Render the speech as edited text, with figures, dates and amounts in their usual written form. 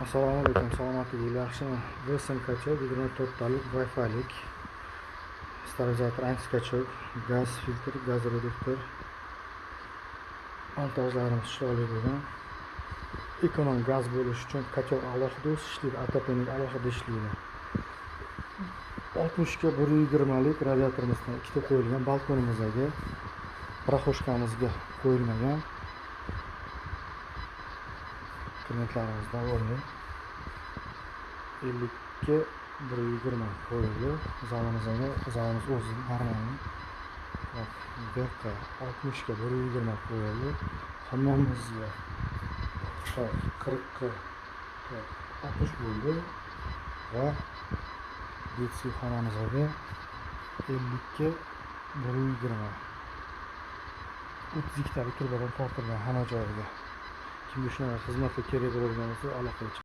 Assalomu alaykum, salomatligingiz yaxshimi? Bu sim-kachok 24 talik Wi-Fi'lik stabilizator, anti-kachok, gaz filtr, gaz reduktor montajlarimiz chiroyli bo'lgan. Ekonom gaz bo'lishi uchun kachok alohida ishlaydi, отопление alohida ishlaydi. 60 ga 120 lik radiatorimizdan ikkita qo'yilgan, balkonimizga, proxoshkamizga qo'yilmagan. Klientlarimizdan o'rnak 50 ga 120 qo'yildi. Zalimiz o'zi normalniy. Berqa 60 ga 120 qo'yildi. Hammamizga 40 ga 60 bo'ldi va betsi xonamizga 50 ga 120. 32 talik turbadan tortilgan hamma joyiga. Kimga shunaqa xizmatga kerak bo'lgan bo'lsa aloqa